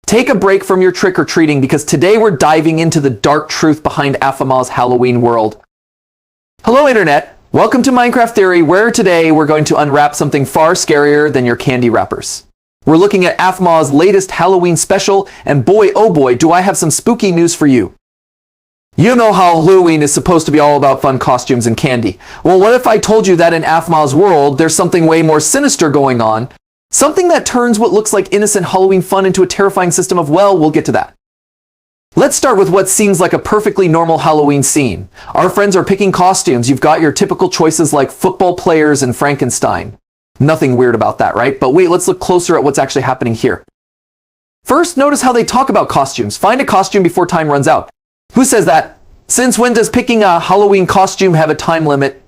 Take a break from your trick-or-treating because today we're diving into the dark truth behind Aphmau's Halloween world. Hello Internet, welcome to Minecraft Theory, where today we're going to unwrap something far scarier than your candy wrappers. We're looking at Aphmau's latest Halloween special, and boy oh boy do I have some spooky news for you. You know how Halloween is supposed to be all about fun costumes and candy. Well, what if I told you that in Aphmau's world there's something way more sinister going on? Something that turns what looks like innocent Halloween fun into a terrifying system of, well, we'll get to that. Let's start with what seems like a perfectly normal Halloween scene. Our friends are picking costumes. You've got your typical choices like football players and Frankenstein. Nothing weird about that, right? But wait, let's look closer at what's actually happening here. First, notice how they talk about costumes. Find a costume before time runs out. Who says that? Since when does picking a Halloween costume have a time limit?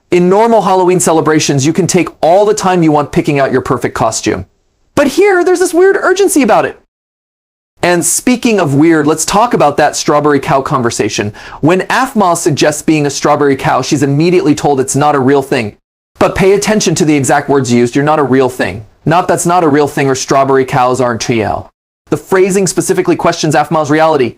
In normal Halloween celebrations, you can take all the time you want picking out your perfect costume. But here, there's this weird urgency about it. And speaking of weird, let's talk about that strawberry cow conversation. When Aphmau suggests being a strawberry cow, she's immediately told it's not a real thing. But pay attention to the exact words used. You're not a real thing. Not that's not a real thing, or strawberry cows aren't real. The phrasing specifically questions Aphmau's reality.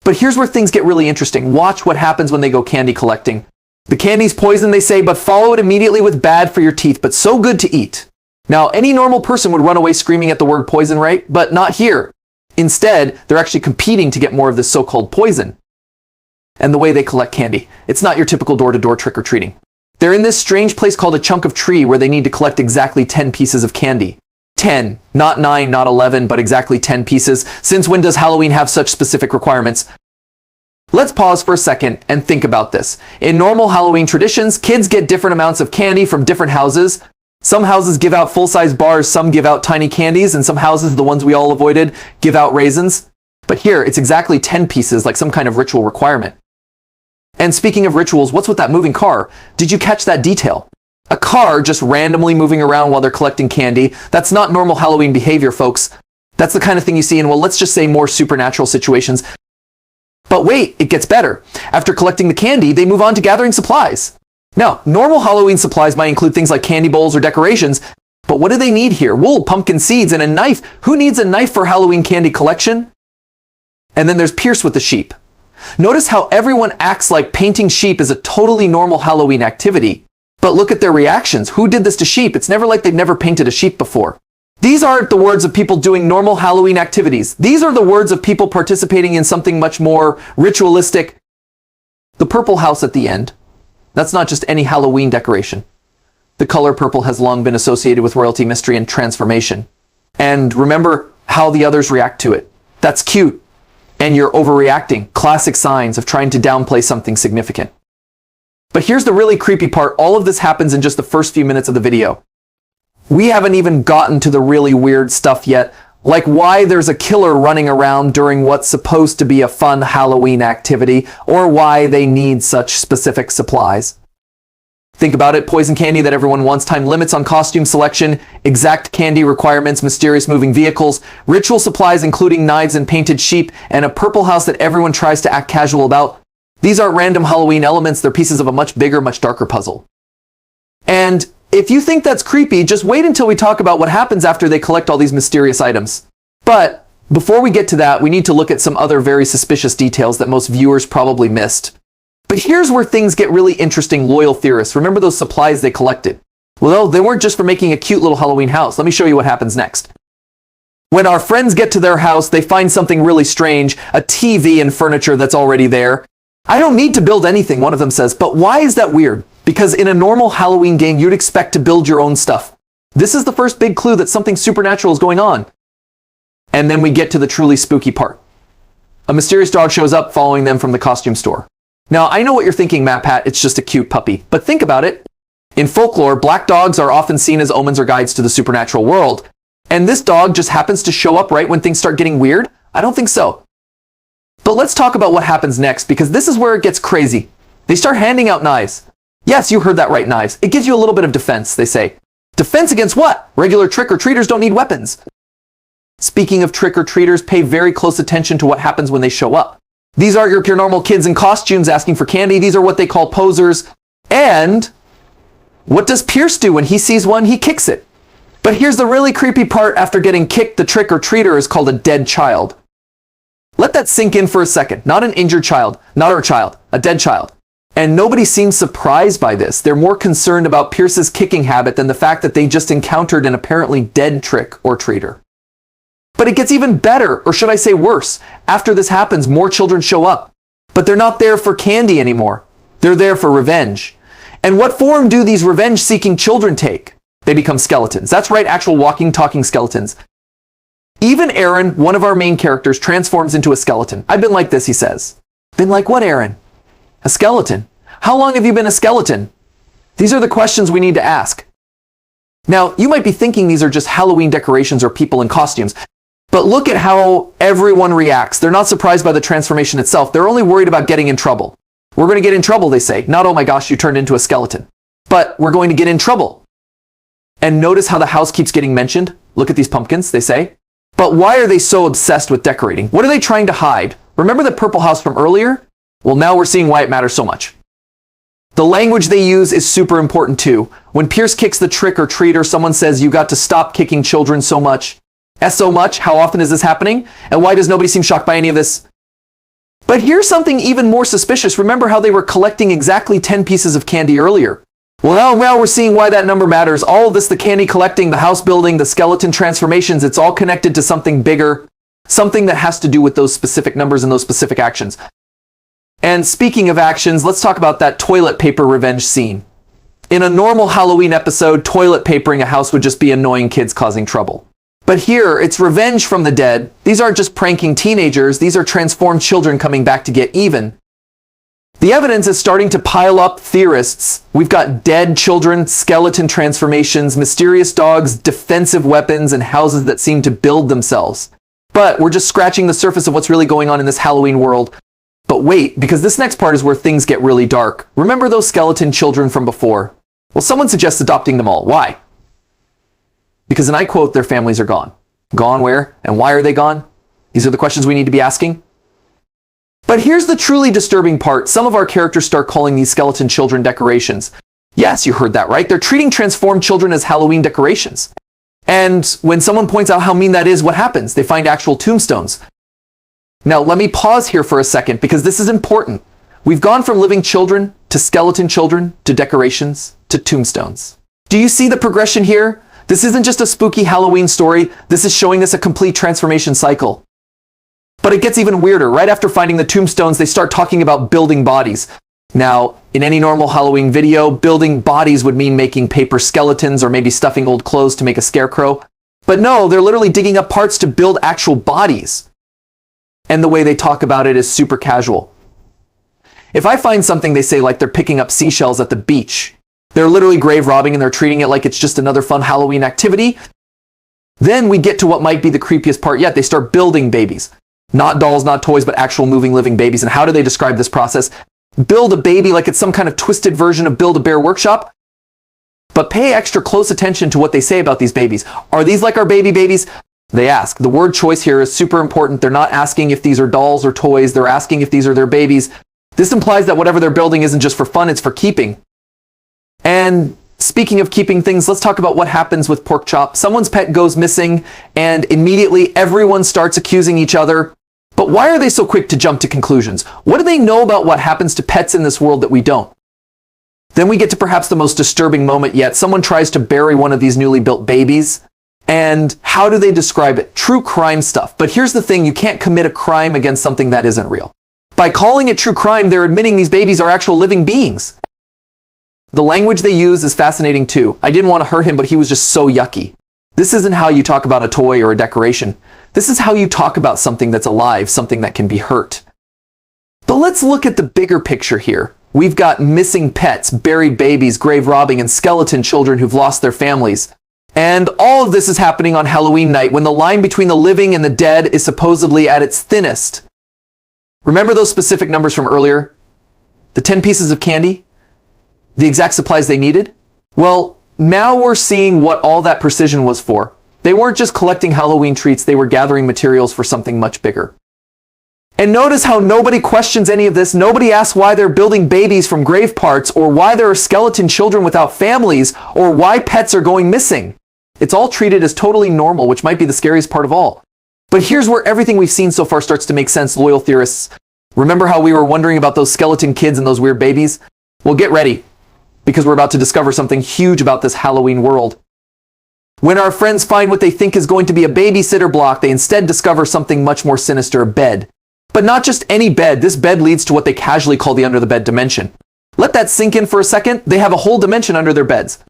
But here's where things get really interesting. Watch what happens when they go candy collecting. The candy's poison, they say, but follow it immediately with bad for your teeth, but so good to eat. Now, any normal person would run away screaming at the word poison, right? But not here. Instead, they're actually competing to get more of this so-called poison. And the way they collect candy. It's not your typical door-to-door trick-or-treating. They're in this strange place called a chunk of tree where they need to collect exactly 10 pieces of candy. 10, not 9, not 11, but exactly 10 pieces. Since when does Halloween have such specific requirements? Let's pause for a second and think about this. In normal Halloween traditions, kids get different amounts of candy from different houses. Some houses give out full-size bars, some give out tiny candies, and some houses, the ones we all avoided, give out raisins. But here, it's exactly 10 pieces, like some kind of ritual requirement. And speaking of rituals, what's with that moving car? Did you catch that detail? A car just randomly moving around while they're collecting candy. That's not normal Halloween behavior, folks. That's the kind of thing you see in, well, let's just say more supernatural situations. But wait, it gets better. After collecting the candy, they move on to gathering supplies. Now, normal Halloween supplies might include things like candy bowls or decorations, but what do they need here? Wool, pumpkin seeds, and a knife. Who needs a knife for Halloween candy collection? And then there's Pierce with the sheep. Notice how everyone acts like painting sheep is a totally normal Halloween activity. But look at their reactions. Who did this to sheep? It's never like they've never painted a sheep before. These aren't the words of people doing normal Halloween activities. These are the words of people participating in something much more ritualistic. The purple house at the end. That's not just any Halloween decoration. The color purple has long been associated with royalty, mystery, and transformation. And remember how the others react to it. That's cute. And you're overreacting. Classic signs of trying to downplay something significant. But here's the really creepy part. All of this happens in just the first few minutes of the video. We haven't even gotten to the really weird stuff yet, like why there's a killer running around during what's supposed to be a fun Halloween activity, or why they need such specific supplies. Think about it, poison candy that everyone wants, time limits on costume selection, exact candy requirements, mysterious moving vehicles, ritual supplies including knives and painted sheep, and a purple house that everyone tries to act casual about. These aren't random Halloween elements, they're pieces of a much bigger, much darker puzzle. And if you think that's creepy, just wait until we talk about what happens after they collect all these mysterious items. But before we get to that, we need to look at some other very suspicious details that most viewers probably missed. But here's where things get really interesting, loyal theorists. Remember those supplies they collected? Well, they weren't just for making a cute little Halloween house. Let me show you what happens next. When our friends get to their house, they find something really strange, a TV and furniture that's already there. I don't need to build anything, one of them says, but why is that weird? Because in a normal Halloween game, you'd expect to build your own stuff. This is the first big clue that something supernatural is going on. And then we get to the truly spooky part. A mysterious dog shows up following them from the costume store. Now, I know what you're thinking, Matt Pat, it's just a cute puppy. But think about it. In folklore, black dogs are often seen as omens or guides to the supernatural world. And this dog just happens to show up right when things start getting weird? I don't think so. But let's talk about what happens next, because this is where it gets crazy. They start handing out knives. Yes, you heard that right, knives. It gives you a little bit of defense, they say. Defense against what? Regular trick-or-treaters don't need weapons. Speaking of trick-or-treaters, pay very close attention to what happens when they show up. These aren't your normal kids in costumes asking for candy. These are what they call posers. And what does Pierce do when he sees one? He kicks it. But here's the really creepy part. After getting kicked, the trick-or-treater is called a dead child. Let that sink in for a second. Not an injured child, not our child, a dead child. And nobody seems surprised by this. They're more concerned about Pierce's kicking habit than the fact that they just encountered an apparently dead trick-or-treater. But it gets even better, or should I say worse. After this happens, more children show up. But they're not there for candy anymore. They're there for revenge. And what form do these revenge-seeking children take? They become skeletons. That's right, actual walking, talking skeletons. Even Aaron, one of our main characters, transforms into a skeleton. I've been like this, he says. Been like what, Aaron? A skeleton. How long have you been a skeleton? These are the questions we need to ask. Now, you might be thinking these are just Halloween decorations or people in costumes. But look at how everyone reacts. They're not surprised by the transformation itself. They're only worried about getting in trouble. We're going to get in trouble, they say. Not, oh my gosh, you turned into a skeleton. But we're going to get in trouble. And notice how the house keeps getting mentioned. Look at these pumpkins, they say. But why are they so obsessed with decorating? What are they trying to hide? Remember the purple house from earlier? Well, now we're seeing why it matters so much. The language they use is super important too. When Pierce kicks the trick-or-treater, someone says, you got to stop kicking children so much. So much? How often is this happening? And why does nobody seem shocked by any of this? But here's something even more suspicious. Remember how they were collecting exactly 10 pieces of candy earlier? Well, now we're seeing why that number matters. All of this, the candy collecting, the house building, the skeleton transformations, it's all connected to something bigger, something that has to do with those specific numbers and those specific actions. And speaking of actions, let's talk about that toilet paper revenge scene. In a normal Halloween episode, toilet papering a house would just be annoying kids causing trouble. But here, it's revenge from the dead. These aren't just pranking teenagers, these are transformed children coming back to get even. The evidence is starting to pile up. Theorists. We've got dead children, skeleton transformations, mysterious dogs, defensive weapons, and houses that seem to build themselves. But we're just scratching the surface of what's really going on in this Halloween world. But wait, because this next part is where things get really dark. Remember those skeleton children from before? Well, someone suggests adopting them all. Why? Because, and I quote, their families are gone. Gone where? And why are they gone? These are the questions we need to be asking. But here's the truly disturbing part. Some of our characters start calling these skeleton children decorations. Yes, you heard that right. They're treating transformed children as Halloween decorations. And when someone points out how mean that is, what happens? They find actual tombstones. Now, let me pause here for a second because this is important. We've gone from living children to skeleton children to decorations to tombstones. Do you see the progression here? This isn't just a spooky Halloween story. This is showing us a complete transformation cycle. But it gets even weirder. Right after finding the tombstones, they start talking about building bodies. Now, in any normal Halloween video, building bodies would mean making paper skeletons or maybe stuffing old clothes to make a scarecrow. But no, they're literally digging up parts to build actual bodies. And the way they talk about it is super casual. If I find something, they say like they're picking up seashells at the beach. They're literally grave robbing and they're treating it like it's just another fun Halloween activity. Then we get to what might be the creepiest part yet. They start building babies. Not dolls, not toys, but actual moving, living babies. And how do they describe this process? Build a baby like it's some kind of twisted version of Build-A-Bear Workshop. But pay extra close attention to what they say about these babies. Are these like our babies? They ask. The word choice here is super important. They're not asking if these are dolls or toys. They're asking if these are their babies. This implies that whatever they're building isn't just for fun, it's for keeping. And speaking of keeping things, let's talk about what happens with Pork Chop. Someone's pet goes missing, and immediately everyone starts accusing each other. But why are they so quick to jump to conclusions? What do they know about what happens to pets in this world that we don't? Then we get to perhaps the most disturbing moment yet. Someone tries to bury one of these newly built babies. And how do they describe it? True crime stuff. But here's the thing, you can't commit a crime against something that isn't real. By calling it true crime, they're admitting these babies are actual living beings. The language they use is fascinating too. I didn't want to hurt him, but he was just so yucky. This isn't how you talk about a toy or a decoration. This is how you talk about something that's alive, something that can be hurt. But let's look at the bigger picture here. We've got missing pets, buried babies, grave robbing, and skeleton children who've lost their families. And all of this is happening on Halloween night when the line between the living and the dead is supposedly at its thinnest. Remember those specific numbers from earlier? The 10 pieces of candy? The exact supplies they needed? Well, now we're seeing what all that precision was for. They weren't just collecting Halloween treats, they were gathering materials for something much bigger. And notice how nobody questions any of this. Nobody asks why they're building babies from grave parts, or why there are skeleton children without families, or why pets are going missing. It's all treated as totally normal, which might be the scariest part of all. But here's where everything we've seen so far starts to make sense, loyal theorists. Remember how we were wondering about those skeleton kids and those weird babies? Well, get ready, because we're about to discover something huge about this Halloween world. When our friends find what they think is going to be a babysitter block, they instead discover something much more sinister, a bed. But not just any bed, this bed leads to what they casually call the under the bed dimension. Let that sink in for a second. They have a whole dimension under their beds.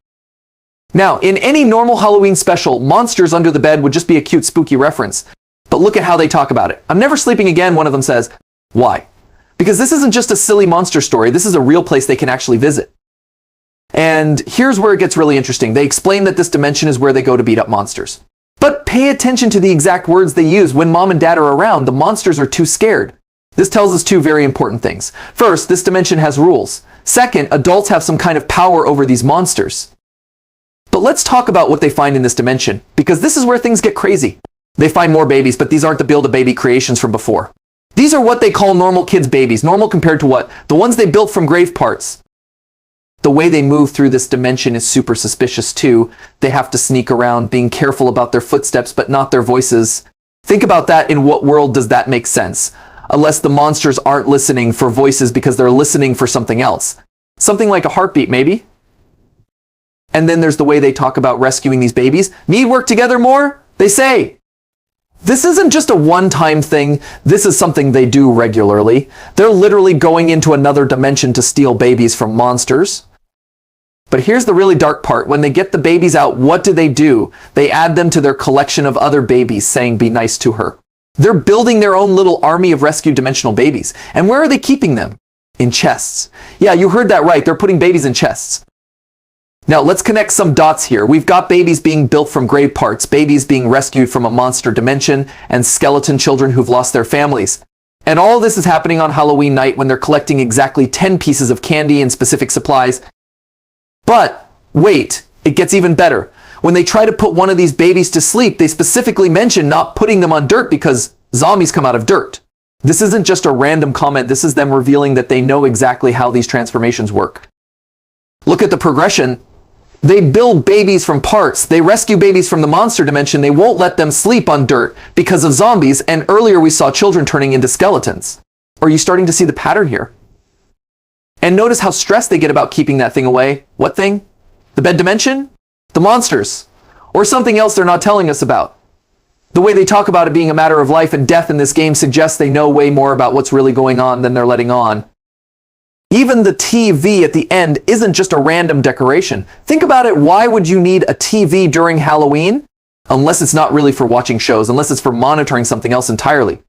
Now, in any normal Halloween special, monsters under the bed would just be a cute, spooky reference. But look at how they talk about it. I'm never sleeping again, one of them says. Why? Because this isn't just a silly monster story. This is a real place they can actually visit. And here's where it gets really interesting. They explain that this dimension is where they go to beat up monsters. But pay attention to the exact words they use. When mom and dad are around, the monsters are too scared. This tells us two very important things. First, this dimension has rules. Second, adults have some kind of power over these monsters. But let's talk about what they find in this dimension, because this is where things get crazy. They find more babies, but these aren't the Build-A-Baby creations from before. These are what they call normal kids' babies. Normal compared to what? The ones they built from grave parts. The way they move through this dimension is super suspicious too. They have to sneak around, being careful about their footsteps, but not their voices. Think about that. In what world does that make sense? Unless the monsters aren't listening for voices because they're listening for something else. Something like a heartbeat, maybe? And then there's the way they talk about rescuing these babies. Need work together more? They say. This isn't just a one-time thing. This is something they do regularly. They're literally going into another dimension to steal babies from monsters. But here's the really dark part. When they get the babies out, what do? They add them to their collection of other babies, saying, be nice to her. They're building their own little army of rescued dimensional babies. And where are they keeping them? In chests. Yeah, you heard that right. They're putting babies in chests. Now, let's connect some dots here. We've got babies being built from grave parts, babies being rescued from a monster dimension, and skeleton children who've lost their families. And all of this is happening on Halloween night when they're collecting exactly 10 pieces of candy and specific supplies. But wait, it gets even better. When they try to put one of these babies to sleep, they specifically mention not putting them on dirt because zombies come out of dirt. This isn't just a random comment. This is them revealing that they know exactly how these transformations work. Look at the progression. They build babies from parts. They rescue babies from the monster dimension. They won't let them sleep on dirt because of zombies. And earlier we saw children turning into skeletons. Are you starting to see the pattern here? And notice how stressed they get about keeping that thing away. What thing? The bed dimension? The monsters? Or something else they're not telling us about? The way they talk about it being a matter of life and death in this game suggests they know way more about what's really going on than they're letting on. Even the TV at the end isn't just a random decoration. Think about it. Why would you need a TV during Halloween? Unless it's not really for watching shows, unless it's for monitoring something else entirely.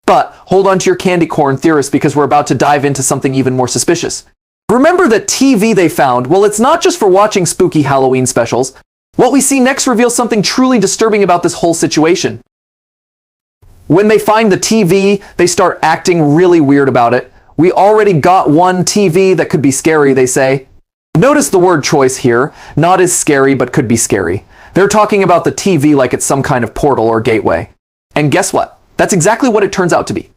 But hold on to your candy corn, theorists, because we're about to dive into something even more suspicious. Remember that TV they found? Well, it's not just for watching spooky Halloween specials. What we see next reveals something truly disturbing about this whole situation. When they find the TV, they start acting really weird about it. We already got one TV that could be scary, they say. Notice the word choice here. Not as scary, but could be scary. They're talking about the TV like it's some kind of portal or gateway. And guess what? That's exactly what it turns out to be.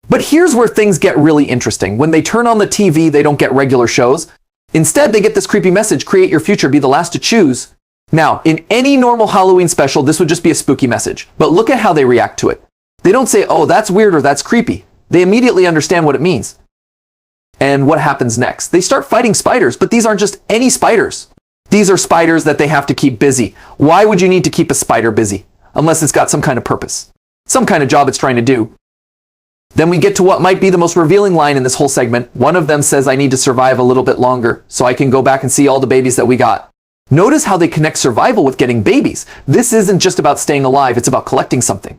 But here's where things get really interesting. When they turn on the TV, they don't get regular shows. Instead, they get this creepy message, create your future, be the last to choose. Now, in any normal Halloween special, this would just be a spooky message. But look at how they react to it. They don't say, oh, that's weird or that's creepy. They immediately understand what it means. And what happens next? They start fighting spiders, but these aren't just any spiders. These are spiders that they have to keep busy. Why would you need to keep a spider busy? Unless it's got some kind of purpose. Some kind of job it's trying to do. Then we get to what might be the most revealing line in this whole segment. One of them says, I need to survive a little bit longer so I can go back and see all the babies that we got. Notice how they connect survival with getting babies. This isn't just about staying alive, it's about collecting something.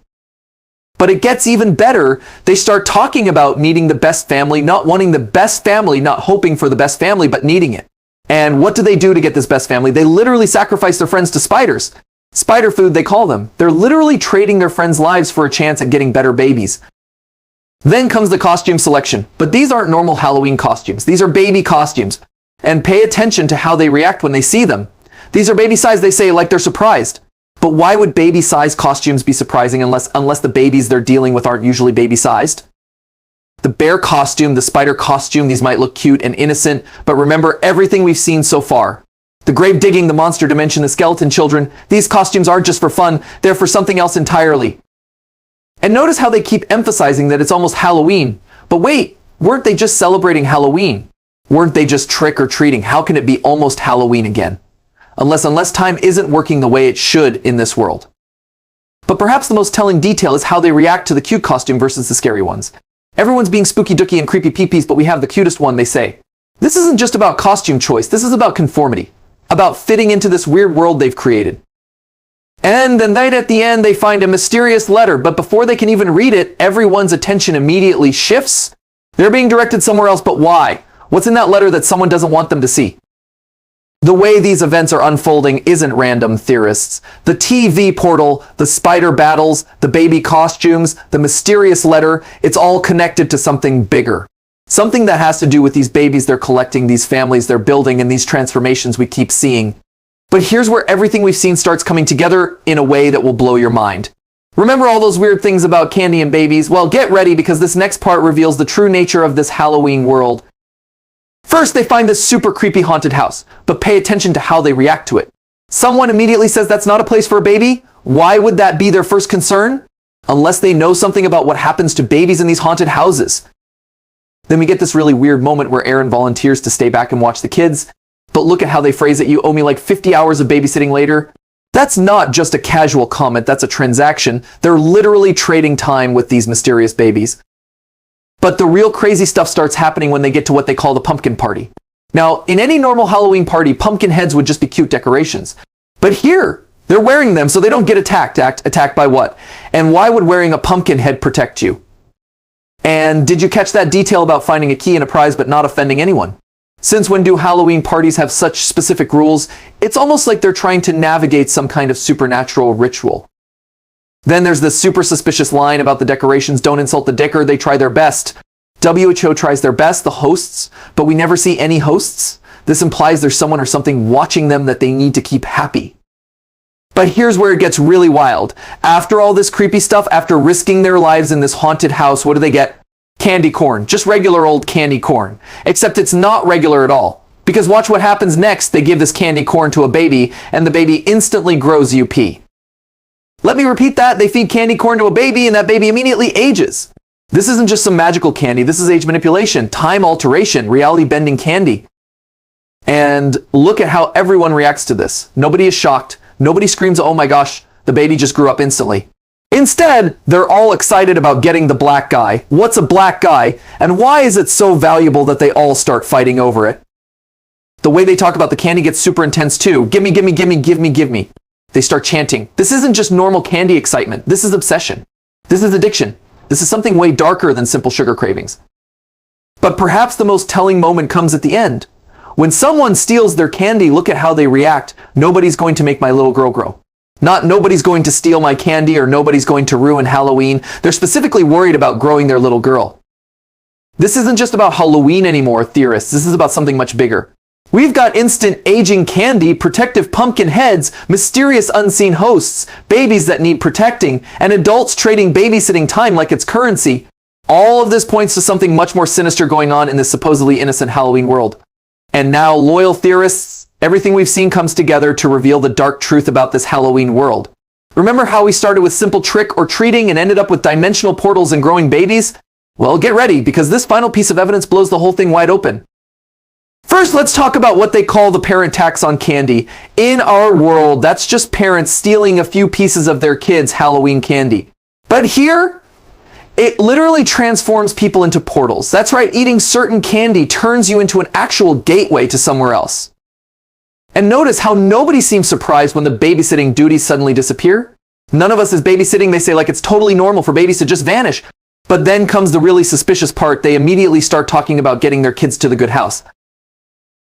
But it gets even better. They start talking about needing the best family, not wanting the best family, not hoping for the best family, but needing it. And what do they do to get this best family? They literally sacrifice their friends to spiders. Spider food, they call them. They're literally trading their friends' lives for a chance at getting better babies. Then comes the costume selection. But these aren't normal Halloween costumes. These are baby costumes. And pay attention to how they react when they see them. These are baby size, they say, like they're surprised. But why would baby-sized costumes be surprising unless the babies they're dealing with aren't usually baby-sized? The bear costume, the spider costume, these might look cute and innocent, but remember everything we've seen so far. The grave digging, the monster dimension, the skeleton children. These costumes aren't just for fun, they're for something else entirely. And notice how they keep emphasizing that it's almost Halloween. But wait, weren't they just celebrating Halloween? Weren't they just trick-or-treating? How can it be almost Halloween again? Unless time isn't working the way it should in this world. But perhaps the most telling detail is how they react to the cute costume versus the scary ones. Everyone's being spooky dooky and creepy peepees, but we have the cutest one, they say. This isn't just about costume choice, this is about conformity. About fitting into this weird world they've created. And then right at the end, they find a mysterious letter, but before they can even read it, everyone's attention immediately shifts. They're being directed somewhere else, but why? What's in that letter that someone doesn't want them to see? The way these events are unfolding isn't random, theorists. The TV portal, the spider battles, the baby costumes, the mysterious letter, it's all connected to something bigger. Something that has to do with these babies they're collecting, these families they're building, and these transformations we keep seeing. But here's where everything we've seen starts coming together in a way that will blow your mind. Remember all those weird things about candy and babies? Well, get ready because this next part reveals the true nature of this Halloween world. First, they find this super creepy haunted house, but pay attention to how they react to it. Someone immediately says that's not a place for a baby. Why would that be their first concern? Unless they know something about what happens to babies in these haunted houses. Then we get this really weird moment where Aaron volunteers to stay back and watch the kids. But look at how they phrase it. You owe me like 50 hours of babysitting later. That's not just a casual comment, that's a transaction. They're literally trading time with these mysterious babies. But the real crazy stuff starts happening when they get to what they call the pumpkin party. Now, in any normal Halloween party, pumpkin heads would just be cute decorations. But here, they're wearing them so they don't get attacked. Attacked by what? And why would wearing a pumpkin head protect you? And did you catch that detail about finding a key and a prize but not offending anyone? Since when do Halloween parties have such specific rules? It's almost like they're trying to navigate some kind of supernatural ritual. Then there's this super suspicious line about the decorations. Don't insult the decker, they try their best. WHO tries their best, the hosts, but we never see any hosts. This implies there's someone or something watching them that they need to keep happy. But here's where it gets really wild. After all this creepy stuff, after risking their lives in this haunted house, what do they get? Candy corn. Just regular old candy corn. Except it's not regular at all. Because watch what happens next. They give this candy corn to a baby, and the baby instantly grows UP. Let me repeat that. They feed candy corn to a baby, and that baby immediately ages. This isn't just some magical candy. This is age manipulation, time alteration, reality-bending candy. And look at how everyone reacts to this. Nobody is shocked. Nobody screams, oh my gosh, the baby just grew up instantly. Instead, they're all excited about getting the black guy. What's a black guy? And why is it so valuable that they all start fighting over it? The way they talk about the candy gets super intense too. Gimme, gimme, gimme, give me, give me. They start chanting. This isn't just normal candy excitement. This is obsession. This is addiction. This is something way darker than simple sugar cravings. But perhaps the most telling moment comes at the end. When someone steals their candy, look at how they react. Nobody's going to make my little girl grow. Not nobody's going to steal my candy or nobody's going to ruin Halloween. They're specifically worried about growing their little girl. This isn't just about Halloween anymore, theorists. This is about something much bigger. We've got instant aging candy, protective pumpkin heads, mysterious unseen hosts, babies that need protecting, and adults trading babysitting time like it's currency. All of this points to something much more sinister going on in this supposedly innocent Halloween world. And now, loyal theorists, everything we've seen comes together to reveal the dark truth about this Halloween world. Remember how we started with simple trick or treating and ended up with dimensional portals and growing babies? Well, get ready, because this final piece of evidence blows the whole thing wide open. First, let's talk about what they call the parent tax on candy. In our world, that's just parents stealing a few pieces of their kids' Halloween candy. But here, it literally transforms people into portals. That's right, eating certain candy turns you into an actual gateway to somewhere else. And notice how nobody seems surprised when the babysitting duties suddenly disappear. None of us is babysitting. They say like it's totally normal for babies to just vanish. But then comes the really suspicious part. They immediately start talking about getting their kids to the good house.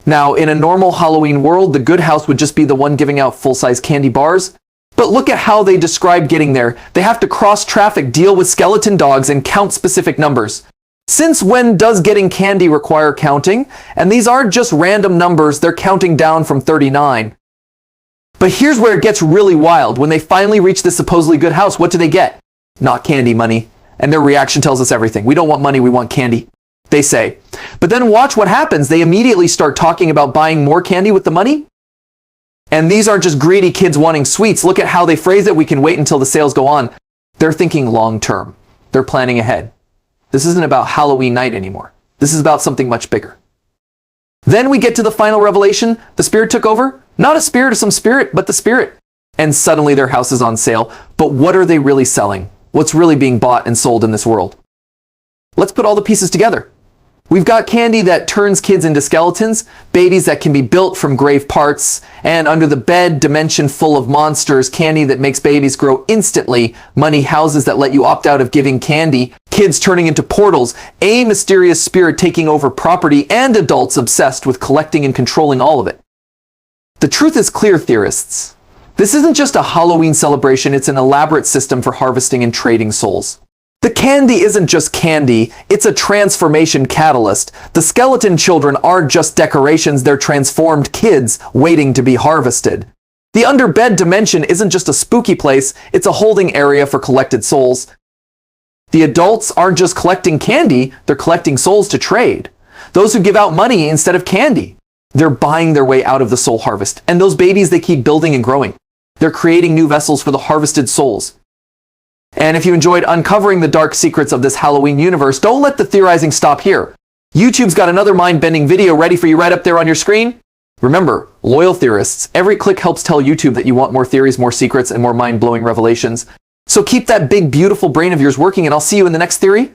Now, in a normal Halloween world, the good house would just be the one giving out full-size candy bars. But look at how they describe getting there. They have to cross traffic, deal with skeleton dogs, and count specific numbers. Since when does getting candy require counting? And these aren't just random numbers, they're counting down from 39. But here's where it gets really wild. When they finally reach this supposedly good house, what do they get? Not candy, money. And their reaction tells us everything. We don't want money, we want candy, they say. But then watch what happens. They immediately start talking about buying more candy with the money. And these aren't just greedy kids wanting sweets. Look at how they phrase it. We can wait until the sales go on. They're thinking long term. They're planning ahead. This isn't about Halloween night anymore. This is about something much bigger. Then we get to the final revelation. The spirit took over. Not a spirit or some spirit, but the spirit. And suddenly their house is on sale. But what are they really selling? What's really being bought and sold in this world? Let's put all the pieces together. We've got candy that turns kids into skeletons, babies that can be built from grave parts, and under the bed dimension full of monsters, candy that makes babies grow instantly, money houses that let you opt out of giving candy, kids turning into portals, a mysterious spirit taking over property, and adults obsessed with collecting and controlling all of it. The truth is clear, theorists. This isn't just a Halloween celebration, it's an elaborate system for harvesting and trading souls. The candy isn't just candy, it's a transformation catalyst. The skeleton children aren't just decorations, they're transformed kids waiting to be harvested. The underbed dimension isn't just a spooky place, it's a holding area for collected souls. The adults aren't just collecting candy, they're collecting souls to trade. Those who give out money instead of candy. They're buying their way out of the soul harvest. And those babies, they keep building and growing. They're creating new vessels for the harvested souls. And if you enjoyed uncovering the dark secrets of this Halloween universe, don't let the theorizing stop here. YouTube's got another mind-bending video ready for you right up there on your screen. Remember, loyal theorists, every click helps tell YouTube that you want more theories, more secrets, and more mind-blowing revelations. So keep that big, beautiful brain of yours working, and I'll see you in the next theory.